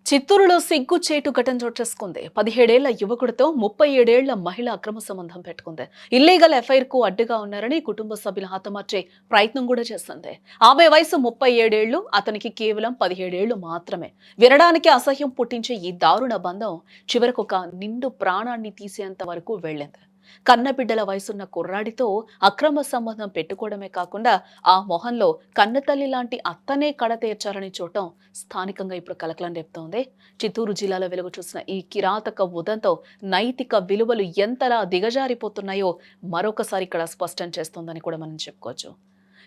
చిత్తూరులో సిగ్గుచేటు ఘటన చోటు చేసుకుంది. 17 ఏళ్ల యువకుడితో 37 ఏళ్ల మహిళ అక్రమ సంబంధం పెట్టుకుంది. ఇల్లీగల్ ఎఫ్ఐఆర్ కు అడ్డుగా ఉన్నారని కుటుంబ సభ్యులు హతమార్చే ప్రయత్నం కూడా చేసింది. ఆమె వయసు 37 ఏళ్లు, అతనికి కేవలం 17 ఏళ్లు మాత్రమే. వినడానికి అసహ్యం పుట్టించే ఈ దారుణ బంధం చివరకు ఒక నిండు ప్రాణాన్ని తీసేంత వరకు వెళ్ళింది. కన్నబిడ్డల వయసున్న కుర్రాడితో అక్రమ సంబంధం పెట్టుకోవడమే కాకుండా ఆ మొహంలో కన్నతల్లి లాంటి అత్తనే కడతీర్చాలని చూడటం స్థానికంగా ఇప్పుడు కలకలం రేపుతోంది. చిత్తూరు జిల్లాలో వెలుగు చూసిన ఈ కిరాతక ఉదంతో నైతిక విలువలు ఎంతలా దిగజారిపోతున్నాయో మరొకసారి ఇక్కడ స్పష్టం చేస్తోందని కూడా మనం చెప్పుకోవచ్చు.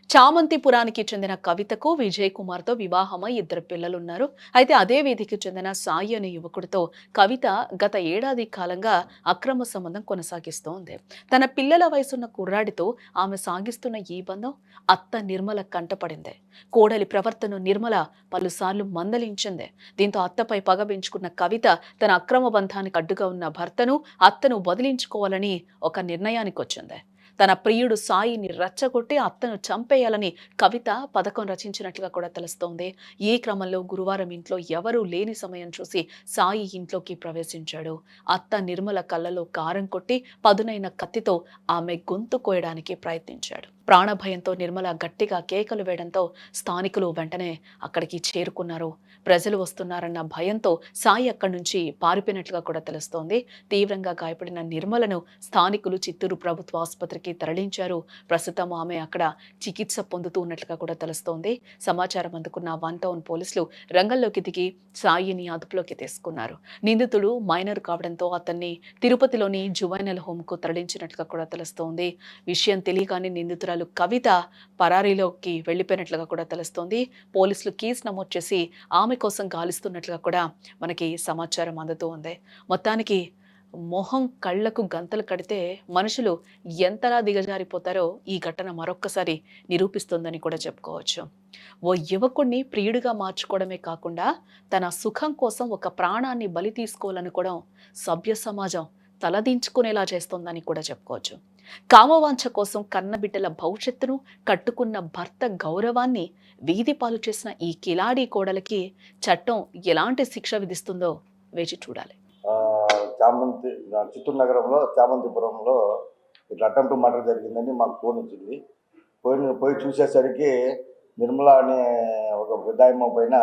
చామంతిపురానికి చెందిన కవితకు విజయ్ కుమార్తో వివాహమై 2 పిల్లలున్నారు. అయితే అదే వీధికి చెందిన సాయి అనే యువకుడితో కవిత గత ఏడాది కాలంగా అక్రమ సంబంధం కొనసాగిస్తోంది. తన పిల్లల వయసున్న కుర్రాడితో ఆమె సాగిస్తున్న ఈ బంధం అత్త నిర్మల కంటపడింది. కోడలి ప్రవర్తన నిర్మల పలుసార్లు మందలించింది. దీంతో అత్తపై పగ పెంచుకున్న కవిత తన అక్రమ బంధానికి అడ్డుగా ఉన్న భర్తను, అత్తను వదిలించుకోవాలని ఒక నిర్ణయానికి వచ్చింది. తన ప్రియుడు సాయిని రెచ్చగొట్టి అత్తను చంపేయాలని కవిత పథకం రచించినట్లుగా కూడా తెలుస్తోంది. ఈ క్రమంలో గురువారం ఇంట్లో ఎవరూ లేని సమయం చూసి సాయి ఇంట్లోకి ప్రవేశించాడు. అత్త నిర్మల కళ్ళలో కారం కొట్టి పదునైన కత్తితో ఆమె గొంతు కోయడానికి ప్రయత్నించాడు. ప్రాణభయంతో నిర్మల గట్టిగా కేకలు వేయడంతో స్థానికులు వెంటనే అక్కడికి చేరుకున్నారు. ప్రజలు వస్తున్నారన్న భయంతో సాయి అక్కడి నుంచి పారిపోయినట్లుగా కూడా తెలుస్తోంది. తీవ్రంగా గాయపడిన నిర్మలను స్థానికులు చిత్తూరు ప్రభుత్వ ఆసుపత్రికి తరలించారు. ప్రస్తుతం ఆమె అక్కడ చికిత్స పొందుతూ ఉన్నట్లుగా కూడా తెలుస్తోంది. సమాచారం అందుకున్న 1 టౌన్ పోలీసులు రంగంలోకి దిగి సాయిని అదుపులోకి తీసుకున్నారు. నిందితుడు మైనర్ కావడంతో అతన్ని తిరుపతిలోని జువైనల్ హోమ్కు తరలించినట్లుగా కూడా తెలుస్తోంది. విషయం తెలియగానే నిందితురాలు కవిత పరారీలోకి వెళ్లిపోయినట్లుగా కూడా తెలుస్తోంది. పోలీసులు కేసు నమోదు చేసి ఆమె కోసం గాలిస్తున్నట్లుగా కూడా మనకి సమాచారం అందుతూ ఉంది. మొత్తానికి మొహం కళ్లకు గంతలు కడితే మనుషులు ఎంతలా దిగజారిపోతారో ఈ ఘటన మరొక్కసారి నిరూపిస్తోందని కూడా చెప్పుకోవచ్చు. ఓ యువకుడిని ప్రియుడిగా మార్చుకోవడమే కాకుండా తన సుఖం కోసం ఒక ప్రాణాన్ని బలి తీసుకోవాలనుకోవడం సభ్య సమాజం తలదించుకునేలా చేస్తోందని కూడా చెప్పుకోవచ్చు. కామవాంఛ కోసం కన్నబిడ్డల భవిష్యత్తును, కట్టుకున్న భర్త గౌరవాన్ని వీధి పాలు చేసిన ఈ కిలాడి కోడలికి చట్టం ఎలాంటి శిక్ష విధిస్తుందో వేచి చూడాలి. చిత్తూరు నగరంలో చామంతిపురంలో ఇట్లా అటెంప్ట్ మర్డర్ జరిగిందని మాకు ఫోన్ వచ్చింది. పోయి చూసేసరికి నిర్మల అనే ఒక పెద్దాయమ్మ పైన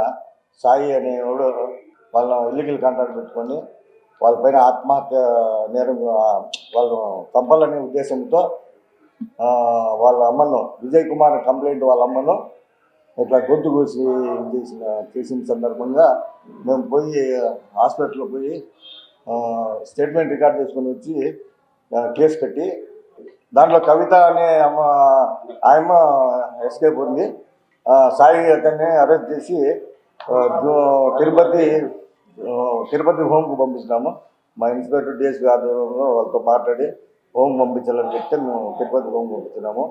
సాయి అనేవాడు వాళ్ళ ఇల్లీగల్ కాంట్రాక్ట్ పెట్టుకొని వాళ్ళపైన ఆత్మహత్య నేరం వాళ్ళు చంపాలనే ఉద్దేశంతో వాళ్ళ అమ్మను విజయ్ కుమార్ కంప్లైంట్ వాళ్ళ అమ్మను ఇట్లా గొంతు కోసి చేసిన సందర్భంగా మేము పోయి హాస్పిటల్లో పోయి స్టేట్మెంట్ రికార్డ్ చేసుకొని వచ్చి కేసు కట్టి దాంట్లో కవిత అనే ఆయమ్మ ఎస్కేప్ ఉంది. సాయి అతన్ని అరెస్ట్ చేసి తిరుపతి హోమ్కు పంపించినాము. మా ఇన్స్పెక్టర్ డిఎస్పీ ఆధ్వర్యంలో వాళ్ళతో మాట్లాడి హోమ్ పంపించాలని చెప్తే మేము తిరుపతి హోమ్ పంపించినాము.